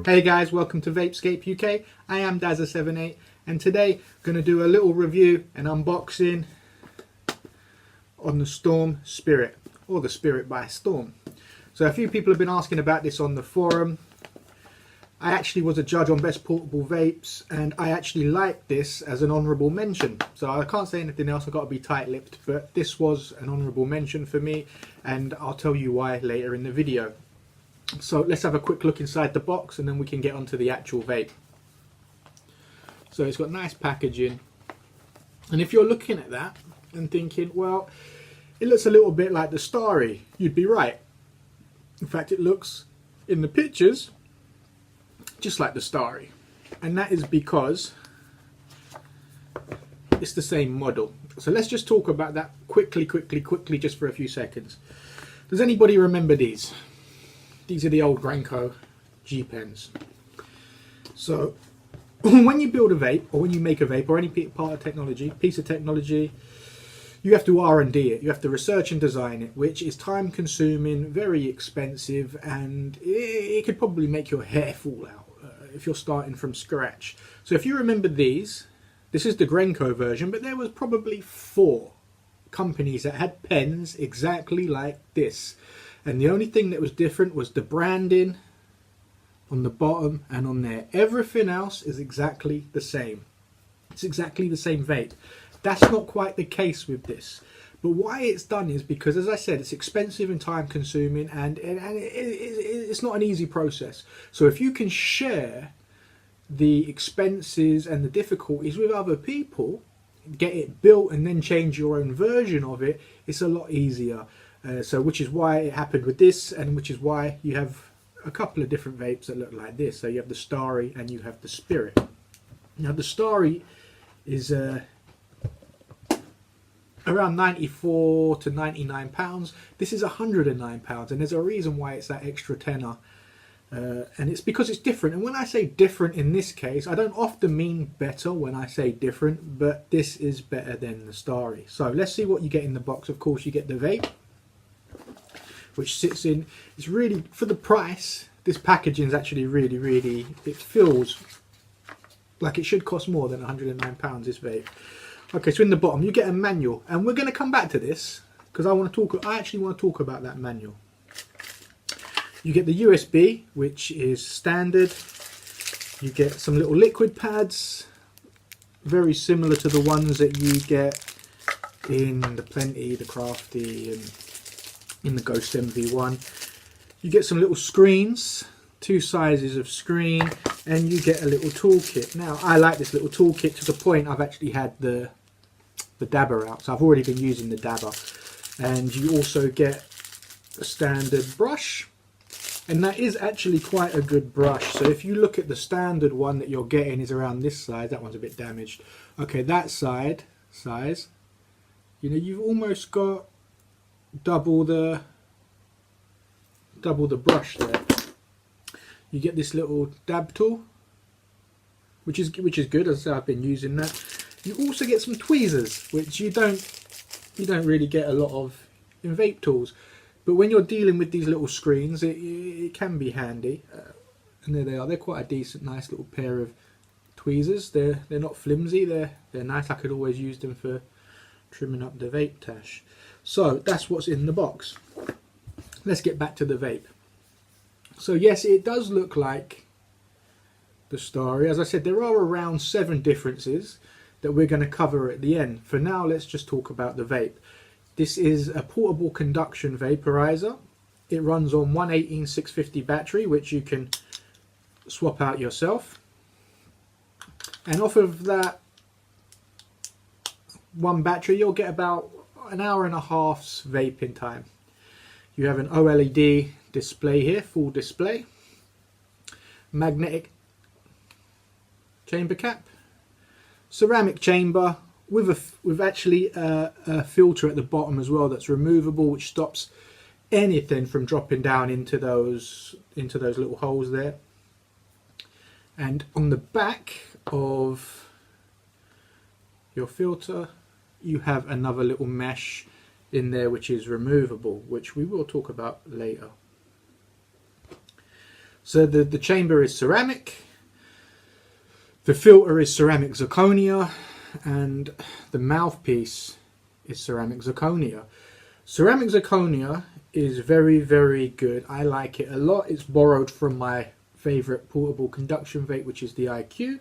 Hey guys, welcome to Vapescape UK. I am Dazza78 and today I'm going to do a little review and unboxing on the Storm Spirit, or the Spirit by Storm. So a few people have been asking about this on the forum. I actually was a judge on Best Portable Vapes and I actually like this as an honourable mention. So I can't say anything else, I've got to be tight-lipped, but this was an honourable mention for me and I'll tell you why later in the video. So let's have a quick look inside the box and then we can get onto the actual vape. So it's got nice packaging, and if you're looking at that and thinking, well, it looks a little bit like the Starry, you'd be right. In fact, it looks in the pictures just like the Starry, and that is because it's the same model. So let's just talk about that quickly just for a few seconds. Does anybody remember these? These are the old Granco G pens. So when you build a vape, or when you make a vape, or any piece of technology, you have to R&D it. You have to research and design it, which is time consuming, very expensive, and it could probably make your hair fall out if you're starting from scratch. So if you remember these, this is the Granco version, but there was probably 4 companies that had pens exactly like this. And the only thing that was different was the branding on the bottom and on there. Everything else is exactly the same. It's exactly the same vape. That's not quite the case with this. But why it's done is because, as I said, it's expensive and time consuming, and it's not an easy process. So if you can share the expenses and the difficulties with other people, get it built and then change your own version of it, it's a lot easier. So which is why it happened with this, and which is why you have a couple of different vapes that look like this. So you have the Starry and you have the Spirit. Now the Starry is around 94 to 99 pounds. This is 109 pounds, and there's a reason why it's that extra tenner. And it's because it's different. And when I say different in this case, I don't often mean better when I say different, but this is better than the Starry. So let's see what you get in the box. Of course, you get the vape, which sits in. It's really, for the price, this packaging is actually really, it feels like it should cost more than 109 pounds, this vape. Okay, so in the bottom you get a manual, and we're going to come back to this because I actually want to talk about that manual. You get the USB, which is standard. You get some little liquid pads, very similar to the ones that you get in the Plenty, the Crafty, and in the Ghost MV1. You get some little screens, 2 sizes of screen, and you get a little toolkit. Now I like this little toolkit to the point I've actually had the dabber out, so I've already been using the dabber. And you also get a standard brush, and that is actually quite a good brush. So if you look at the standard one that you're getting is around this size. That one's a bit damaged. Okay, that size, you know, you've almost got double the brush there. You get this little dab tool, which is good. As I say, I've been using that. You also get some tweezers, which you don't really get a lot of in vape tools, but when you're dealing with these little screens, it can be handy. And there they are. They're quite a decent, nice little pair of tweezers. They're not flimsy. They're nice. I could always use them for trimming up the vape tash. So that's what's in the box. Let's get back to the vape. So yes, it does look like the Starry. As I said, there are around 7 differences that we're going to cover at the end. For now, let's just talk about the vape. This is a portable conduction vaporizer. It runs on 118-650 battery, which you can swap out yourself. And off of that one battery, you'll get about an hour and a half's vaping time. You have an OLED display here, full display, magnetic chamber cap, ceramic chamber with actually a filter at the bottom as well that's removable, which stops anything from dropping down into those little holes there. And on the back of your filter you have another little mesh in there which is removable, which we will talk about later. So the chamber is ceramic, the filter is ceramic zirconia, and the mouthpiece is ceramic zirconia. Ceramic zirconia is very, very good. I like it a lot. It's borrowed from my favorite portable conduction vape, which is the IQ.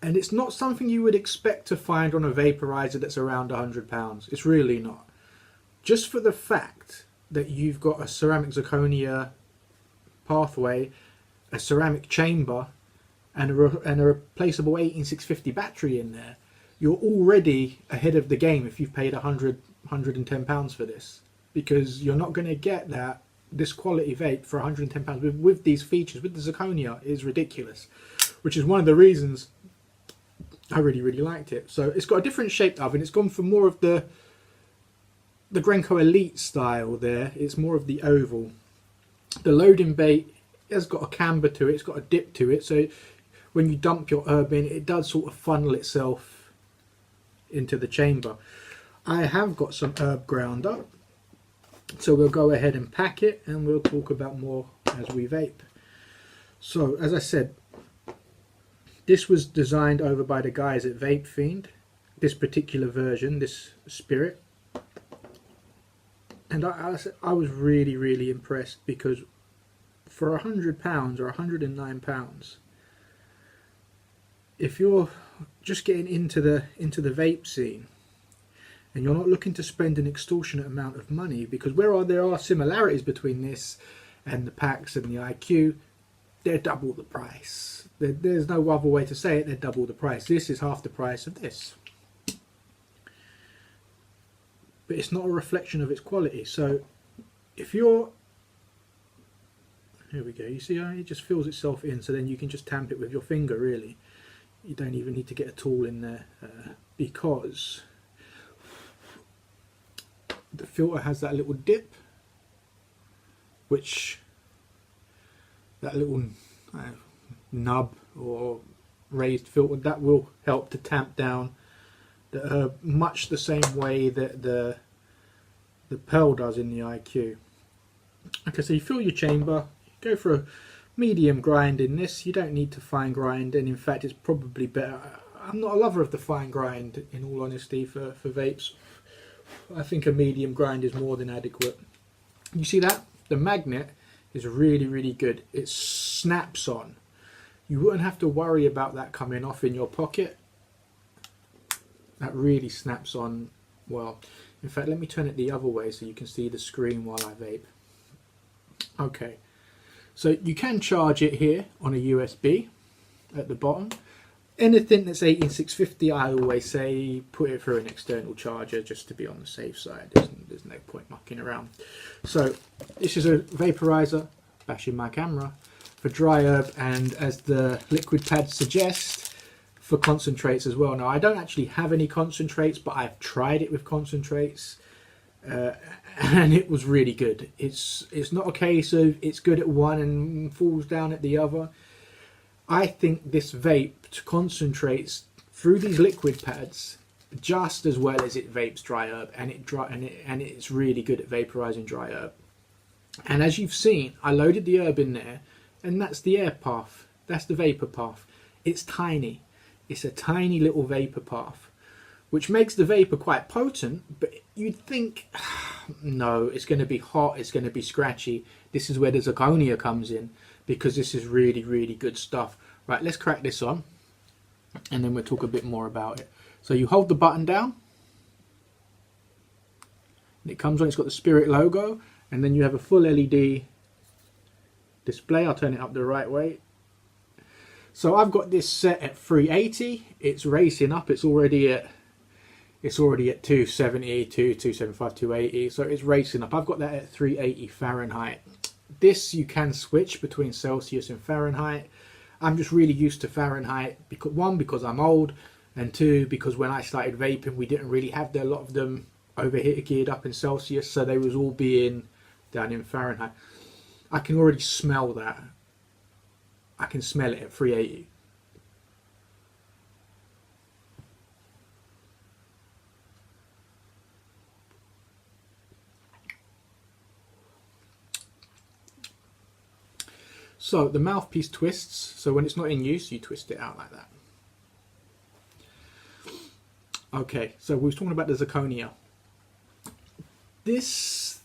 And it's not something you would expect to find on a vaporizer that's around £100. It's really not. Just for the fact that you've got a ceramic zirconia pathway, a ceramic chamber, and a replaceable 18650 battery in there, you're already ahead of the game if you've paid £110 for this, because you're not going to get this quality vape for £110 with these features. With the zirconia, is ridiculous, which is one of the reasons I really, really liked it. So it's got a different shaped oven. It's gone for more of the Grenco Elite style there. It's more of the oval. The loading bay has got a camber to it. It's got a dip to it. So when you dump your herb in, it does sort of funnel itself into the chamber. I have got some herb ground up. So we'll go ahead and pack it, and we'll talk about more as we vape. So as I said, this was designed over by the guys at Vape Fiend, this particular version, this Spirit. And I was really, really impressed, because for £100 or £109, if you're just getting into the vape scene and you're not looking to spend an extortionate amount of money, because there are similarities between this and the PAX and the IQ, they're double the price. There's no other way to say it. They're double the price. This is half the price of this. But it's not a reflection of its quality. So if you're... Here we go. You see how it just fills itself in, so then you can just tamp it with your finger, really. You don't even need to get a tool in there, because the filter has that little dip, which... that little nub or raised filter, that will help to tamp down the herb, much the same way that the Pearl does in the IQ. Okay, so you fill your chamber, go for a medium grind in this. You don't need to fine grind, and in fact it's probably better. I'm not a lover of the fine grind, in all honesty, for vapes. I think a medium grind is more than adequate. You see that? The magnet is really, really good. It snaps on. You wouldn't have to worry about that coming off in your pocket. That really snaps on well. In fact, let me turn it the other way so you can see the screen while I vape. Okay, so you can charge it here on a USB at the bottom. Anything that's 18650, I always say put it through an external charger, just to be on the safe side. There's no point mucking around. So this is a vaporizer, bashing my camera, for dry herb, and as the liquid pads suggest, for concentrates as well. Now I don't actually have any concentrates, but I've tried it with concentrates, and it was really good. It's not a case of it's good at one and falls down at the other. I think this vape concentrates through these liquid pads just as well as it vapes dry herb, and it's really good at vaporizing dry herb. And as you've seen, I loaded the herb in there, and that's the air path, that's the vapor path. It's tiny, it's a tiny little vapor path, which makes the vapor quite potent. But you'd think, no, it's going to be hot, it's going to be scratchy. This is where the zirconia comes in, because this is really, really good stuff. Right, let's crack this on, and then we'll talk a bit more about it. So you hold the button down, and it comes on. It's got the Spirit logo, and then you have a full LED display. I'll turn it up the right way. So I've got this set at 380. It's racing up. It's already at 270, 275, 280. So it's racing up. I've got that at 380 Fahrenheit. This you can switch between Celsius and Fahrenheit. I'm just really used to Fahrenheit, because one, because I'm old, and two, because when I started vaping we didn't really have a lot of them over here geared up in Celsius, so they was all being done in Fahrenheit. I can already smell that. I can smell it at 380. So the mouthpiece twists, so when it's not in use, you twist it out like that. Okay, so we were talking about the zirconia. This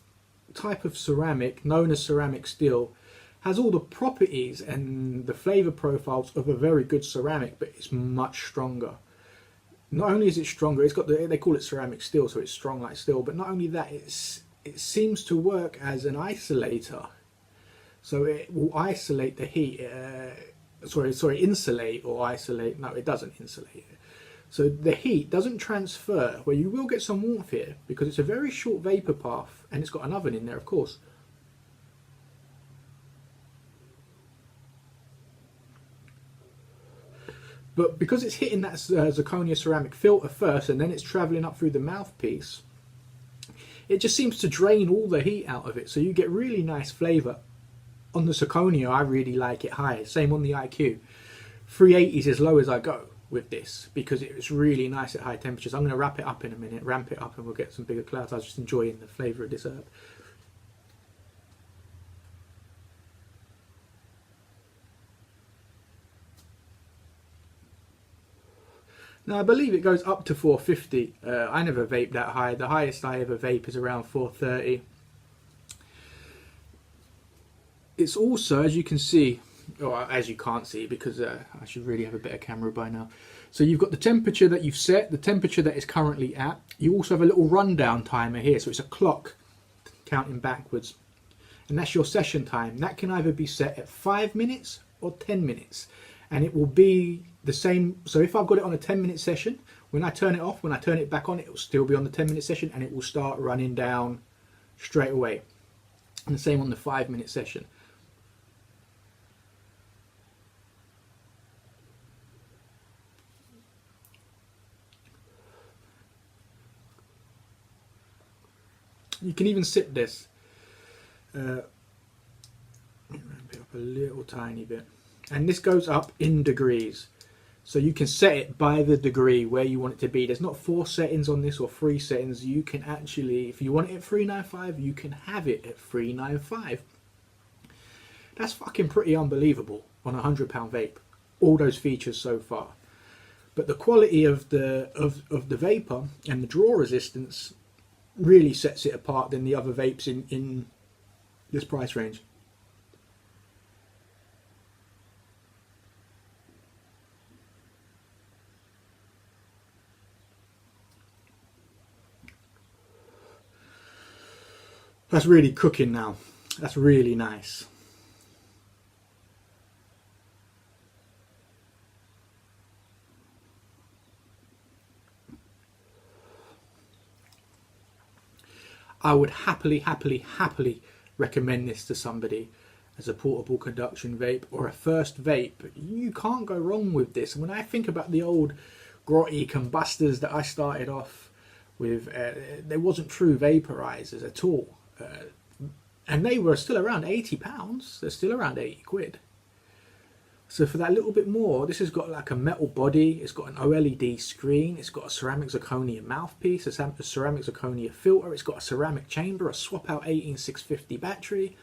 type of ceramic, known as ceramic steel, has all the properties and the flavour profiles of a very good ceramic, but it's much stronger. Not only is it stronger, it's got they call it ceramic steel, so it's strong like steel, but not only that, it seems to work as an isolator. So it will isolate the heat, insulate or isolate, no it doesn't insulate it. So the heat doesn't transfer, where you will get some warmth here, because it's a very short vapour path, and it's got an oven in there of course. But because it's hitting that zirconia ceramic filter first, and then it's travelling up through the mouthpiece, it just seems to drain all the heat out of it, so you get really nice flavour. On the zirconia, I really like it high. Same on the IQ. 380 is as low as I go with this, because it's really nice at high temperatures. I'm going to wrap it up in a minute, ramp it up, and we'll get some bigger clouds. I was just enjoying the flavour of this herb. Now I believe it goes up to 450. I never vape that high. The highest I ever vape is around 430. It's also, as you can see, or as you can't see, because I should really have a better camera by now. So you've got the temperature that you've set, the temperature that it's currently at. You also have a little rundown timer here, so it's a clock counting backwards. And that's your session time. That can either be set at 5 minutes or 10 minutes. And it will be the same. So if I've got it on a 10-minute session, when I turn it off, when I turn it back on, it will still be on the 10-minute session, and it will start running down straight away. And the same on the 5-minute session. You can even sit this. Ramp it up a little tiny bit. And this goes up in degrees. So you can set it by the degree where you want it to be. There's not 4 settings on this or 3 settings. You can actually, if you want it at 395, you can have it at 395. That's fucking pretty unbelievable on a £100 vape. All those features so far. But the quality of the vapor and the draw resistance really sets it apart than the other vapes in this price range. That's really cooking now. That's really nice. I would happily recommend this to somebody as a portable conduction vape or a first vape. You can't go wrong with this. When I think about the old grotty combustors that I started off with, there wasn't true vaporizers at all. And they were still around £80. They're still around 80 quid. So for that little bit more, this has got like a metal body, it's got an OLED screen, it's got a ceramic zirconia mouthpiece, a ceramic zirconia filter, it's got a ceramic chamber, a swap out 18650 battery.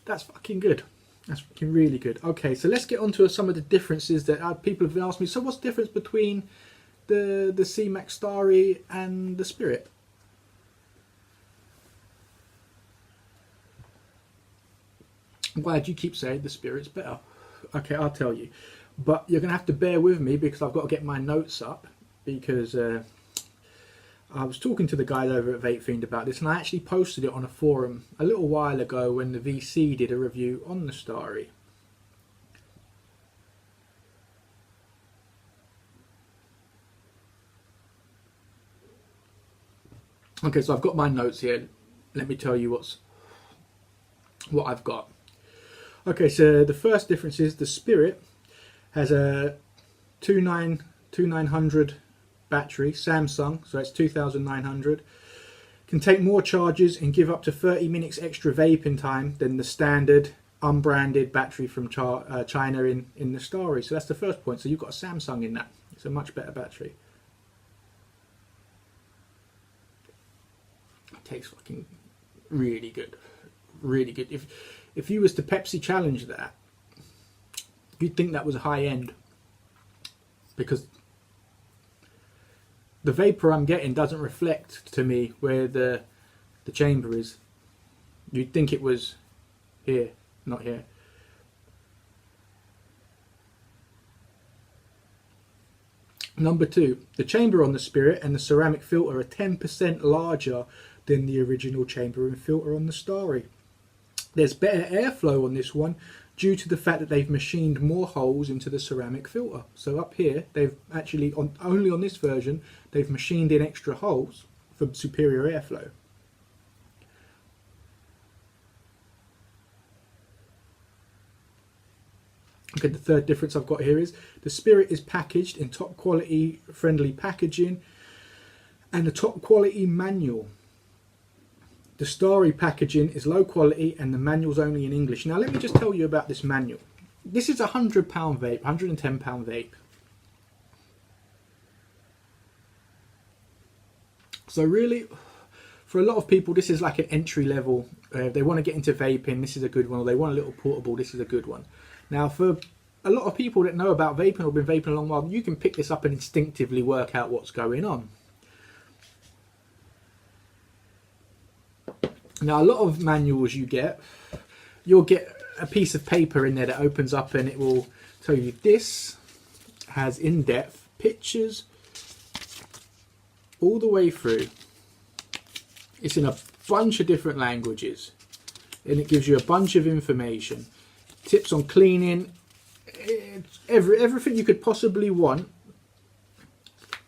That's fucking good. That's fucking really good. Okay, so let's get on to some of the differences that people have asked me. So what's the difference between the C-Max Starry and the Spirit? Why do you keep saying the Spirit's better? Okay, I'll tell you. But you're going to have to bear with me because I've got to get my notes up, because I was talking to the guys over at Vape Fiend about this, and I actually posted it on a forum a little while ago when the VC did a review on the Starry. Okay, so I've got my notes here. Let me tell you what I've got. Okay, so the first difference is the Spirit has a 2900 battery, Samsung, so it's 2900. Can take more charges and give up to 30 minutes extra vaping time than the standard unbranded battery from China in the Starry. So that's the first point. So you've got a Samsung in that. It's a much better battery. tastes fucking really good. Really good. If you was to Pepsi challenge that, you'd think that was high end, because the vapor I'm getting doesn't reflect to me where the chamber is. You'd think it was here, not here. Number 2, the chamber on the Spirit and the ceramic filter are 10% larger than the original chamber and filter on the Starry. There's better airflow on this one due to the fact that they've machined more holes into the ceramic filter. So up here, they've actually, only on this version, they've machined in extra holes for superior airflow. Okay, the third difference I've got here is the Spirit is packaged in top quality friendly packaging and a top quality manual. The Starry packaging is low quality and the manual's only in English. Now let me just tell you about this manual. This is a £100 vape, £110 vape. So really, for a lot of people, this is like an entry level. If they want to get into vaping, this is a good one. Or they want a little portable, this is a good one. Now for a lot of people that know about vaping or been vaping a long while, you can pick this up and instinctively work out what's going on. Now a lot of manuals you'll get a piece of paper in there that opens up and it will tell you this has in-depth pictures all the way through. It's in a bunch of different languages and it gives you a bunch of information. Tips on cleaning, everything you could possibly want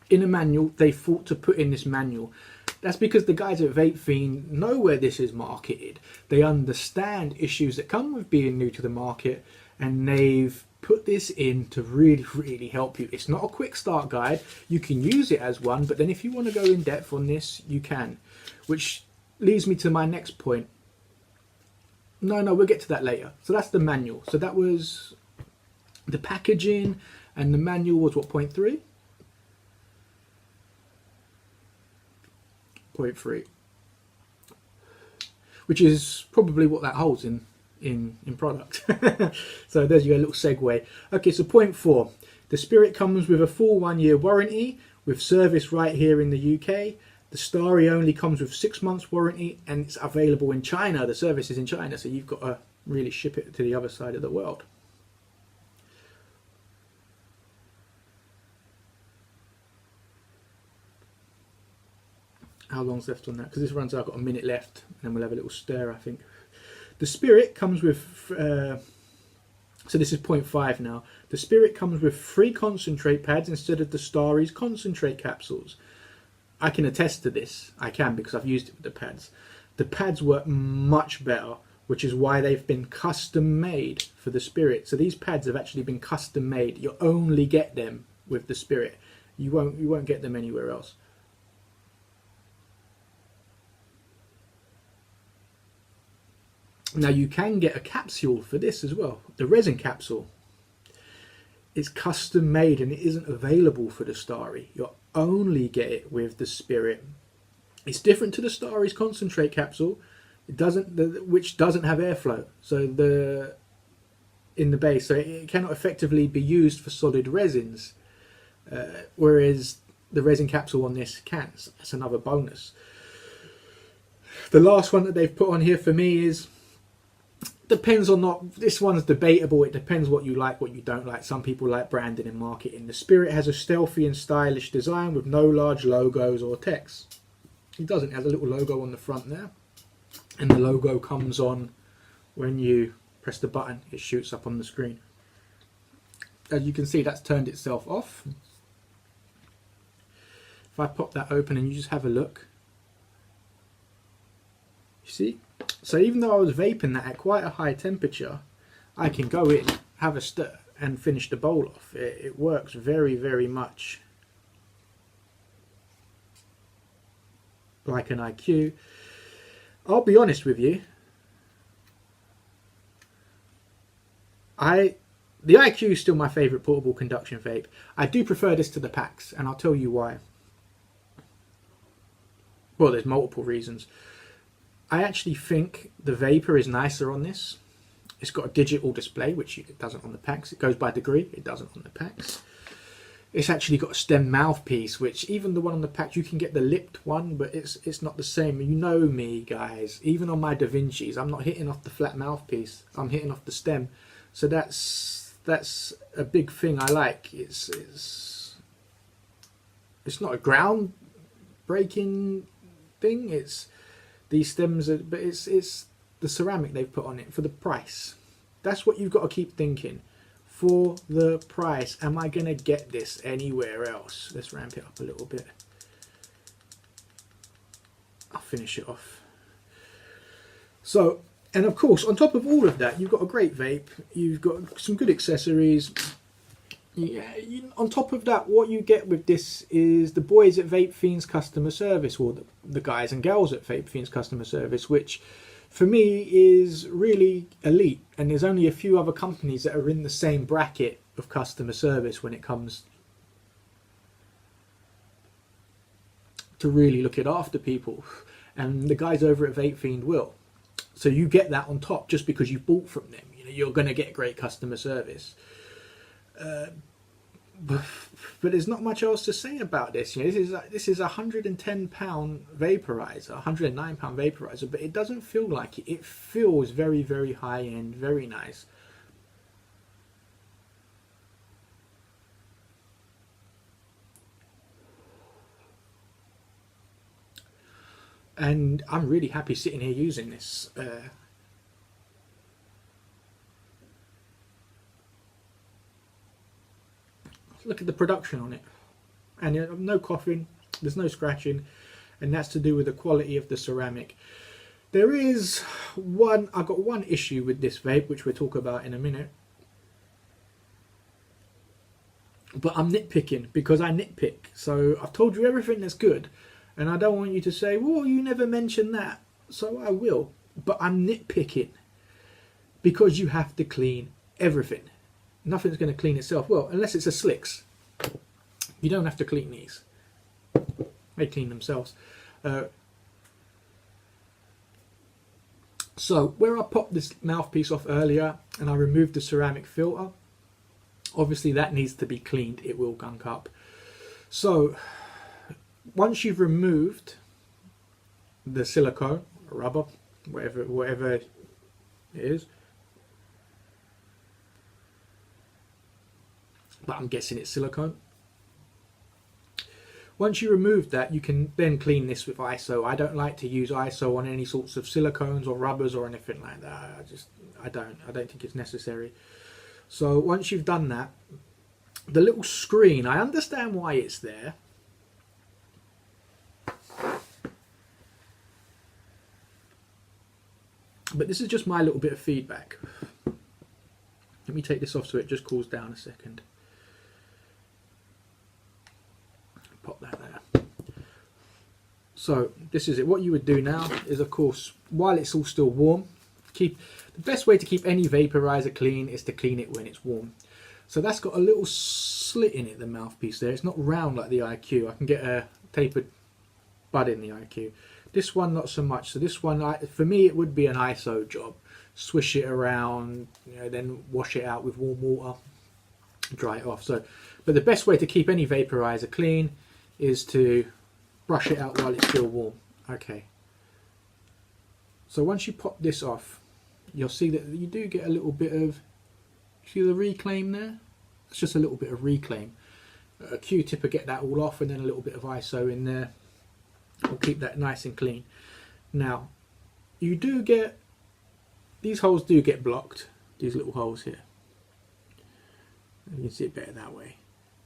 in a manual, they thought to put in this manual. That's because the guys at Vape Fiend know where this is marketed. They understand issues that come with being new to the market, and they've put this in to really, really help you. It's not a quick start guide. You can use it as one, but then if you want to go in depth on this, you can. Which leads me to my next point. No, we'll get to that later. So that's the manual. So that was the packaging, and the manual was what, 0.3? 0.3, which is probably what that holds in product. So there's your little segue. Okay, so 0.4, the Spirit comes with a full 1-year warranty with service right here in the UK. The Starry only comes with 6 months warranty and it's available in China. The service is in China, so you've got to really ship it to the other side of the world. How long's left on that? Because this runs out, I've got a minute left, and then we'll have a little stir, I think. The Spirit comes with, so this is 0.5 now. The Spirit comes with 3 concentrate pads instead of the Starry's concentrate capsules. I can attest to this. I can, because I've used it with the pads. The pads work much better, which is why they've been custom made for the Spirit. So these pads have actually been custom made. You'll only get them with the Spirit. You won't get them anywhere else. Now you can get a capsule for this as well, the resin capsule. It's custom made and it isn't available for the Starry. You'll only get it with the Spirit. It's different to the Starry's concentrate capsule. Which doesn't have airflow. So in the base, so it cannot effectively be used for solid resins, whereas the resin capsule on this can. So that's another bonus. The last one that they've put on here for me is, depends on not, this one's debatable. It depends what you like, what you don't like. Some people like branding and marketing. The Spirit has a stealthy and stylish design with no large logos or text. It doesn't. It has a little logo on the front there, and the logo comes on when you press the button. It shoots up on the screen. As you can see, that's turned itself off. If I pop that open and you just have a look, you see? So even though I was vaping that at quite a high temperature, I can go in, have a stir and finish the bowl off. It works very, very much like an IQ. I'll be honest with you, the IQ is still my favourite portable conduction vape. I do prefer this to the packs, and I'll tell you why. Well, there's multiple reasons. I actually think the vapor is nicer on this. It's got a digital display, which it doesn't on the packs. It goes by degree, it doesn't on the packs. It's actually got a stem mouthpiece, which even the one on the packs, you can get the lipped one, but it's not the same. You know me, guys. Even on my Da Vinci's, I'm not hitting off the flat mouthpiece. I'm hitting off the stem. So that's a big thing I like. It's not a ground breaking thing. It's these stems, but it's the ceramic they've put on it for the price. That's what you've got to keep thinking. For the price, am I going to get this anywhere else? Let's ramp it up a little bit. I'll finish it off. So, and of course, on top of all of that, you've got a great vape. You've got some good accessories. Yeah, on top of that, what you get with this is the boys at Vape Fiends customer service, or the guys and girls at Vape Fiends customer service, which for me is really elite. And there's only a few other companies that are in the same bracket of customer service when it comes to really looking after people. And the guys over at Vape Fiend will. So you get that on top just because you bought from them. You know, you're going to get great customer service. But there's not much else to say about this. You know, this is a £110 vaporizer, £109 vaporizer, but it doesn't feel like it. It feels very, very high end, very nice. And I'm really happy sitting here using this. Look at the production on it, and no coughing, there's no scratching, and that's to do with the quality of the ceramic. There is I've got one issue with this vape, which we'll talk about in a minute, but I'm nitpicking because I nitpick. So I've told you everything that's good, and I don't want you to say, well, you never mentioned that. So I will, but I'm nitpicking because you have to clean everything. Nothing's going to clean itself. Well, unless it's a slicks. You don't have to clean these. They clean themselves. So where I popped this mouthpiece off earlier and I removed the ceramic filter, obviously that needs to be cleaned. It will gunk up. So once you've removed the silicone, rubber, whatever it is, but I'm guessing it's silicone. Once you remove that, you can then clean this with ISO. I don't like to use ISO on any sorts of silicones or rubbers or anything like that. I don't think it's necessary. So once you've done that, the little screen, I understand why it's there. But this is just my little bit of feedback. Let me take this off so it just cools down a second. Pop that there. So this is it. What you would do now is, of course, while it's all still warm, the best way to keep any vaporizer clean is to clean it when it's warm. So that's got a little slit in it, the mouthpiece there. It's not round like the IQ. I can get a tapered bud in the IQ. This one not so much. So this one, for me, it would be an ISO job. Swish it around, you know, then wash it out with warm water, dry it off. So, but the best way to keep any vaporizer clean is to brush it out while it's still warm. Okay. So once you pop this off, you'll see that you do get a little bit of, see the reclaim there? It's just a little bit of reclaim. A Q-tip will get that all off, and then a little bit of ISO in there will keep that nice and clean. Now, you do get, these holes do get blocked, these little holes here. You can see it better that way.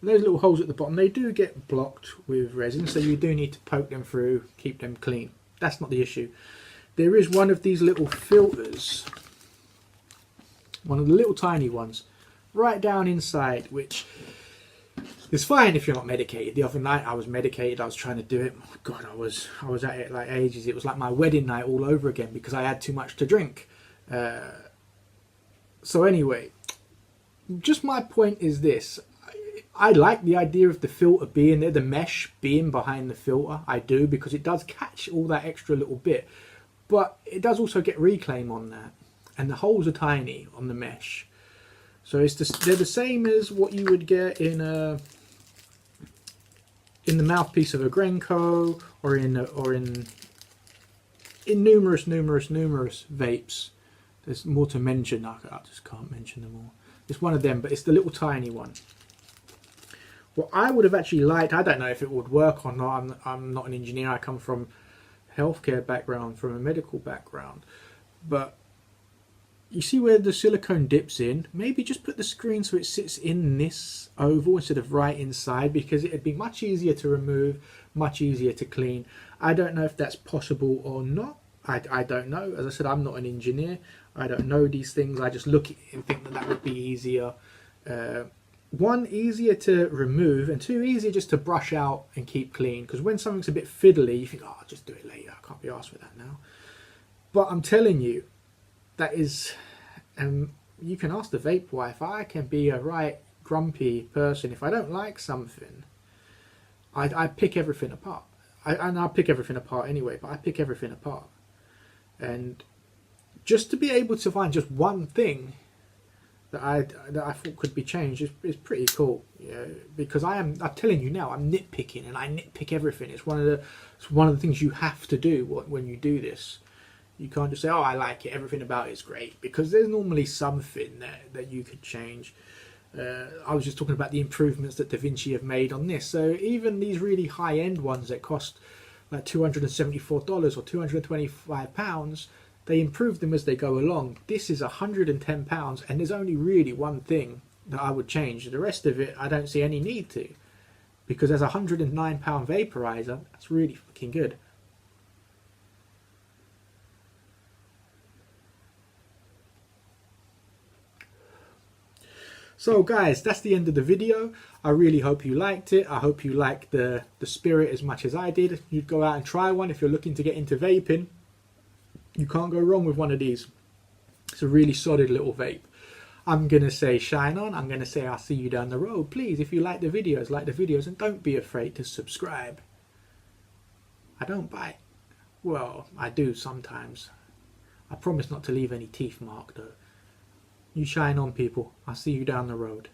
And those little holes at the bottom, they do get blocked with resin, so you do need to poke them through, keep them clean. That's not the issue. There is one of these little filters, one of the little tiny ones, right down inside, which is fine if you're not medicated. The other night I was medicated, I was trying to do it. Oh God, I was at it like ages. It was like my wedding night all over again because I had too much to drink. So anyway, just my point is this. I like the idea of the filter being there, the mesh being behind the filter. I do, because it does catch all that extra little bit. but it does also get reclaim on that, and the holes are tiny on the mesh. So they're the same as what you would get in the mouthpiece of a Grenco, or in numerous vapes. There's more to mention. I just can't mention them all. It's one of them, but it's the little tiny one. What I would have actually liked, I don't know if it would work or not. I'm not an engineer. I come from a healthcare background, from a medical background. But you see where the silicone dips in? Maybe just put the screen so it sits in this oval instead of right inside, because it'd be much easier to remove, much easier to clean. I don't know if that's possible or not. I don't know. As I said, I'm not an engineer. I don't know these things. I just look at it and think that that would be easier. One, easier to remove, and two, easier just to brush out and keep clean. Because when something's a bit fiddly, you think, oh, I'll just do it later. I can't be arsed with that now. But I'm telling you, that is, you can ask the vape wife. I can be a right grumpy person. If I don't like something, I pick everything apart. And I pick everything apart anyway, but I pick everything apart. And just to be able to find just one thing that I thought could be changed is pretty cool. Yeah, because I'm telling you now, I'm nitpicking, and I nitpick everything. It's one of the things you have to do when you do this. You can't just say, oh, I like it, everything about it is great, because there's normally something that you could change. I was just talking about the improvements that DaVinci have made on this. So even these really high-end ones that cost like $274 or £225, they improve them as they go along. This is £110, and there's only really one thing that I would change. The rest of it, I don't see any need to, because as a £109 vaporizer, that's really fucking good. So guys, that's the end of the video. I really hope you liked it. I hope you liked the spirit as much as I did. You'd go out and try one if you're looking to get into vaping. You can't go wrong with one of these. It's a really solid little vape. I'm going to say shine on. I'm going to say I'll see you down the road. Please, if you like the videos, and don't be afraid to subscribe. I don't bite. Well, I do sometimes. I promise not to leave any teeth mark though. You shine on, people. I'll see you down the road.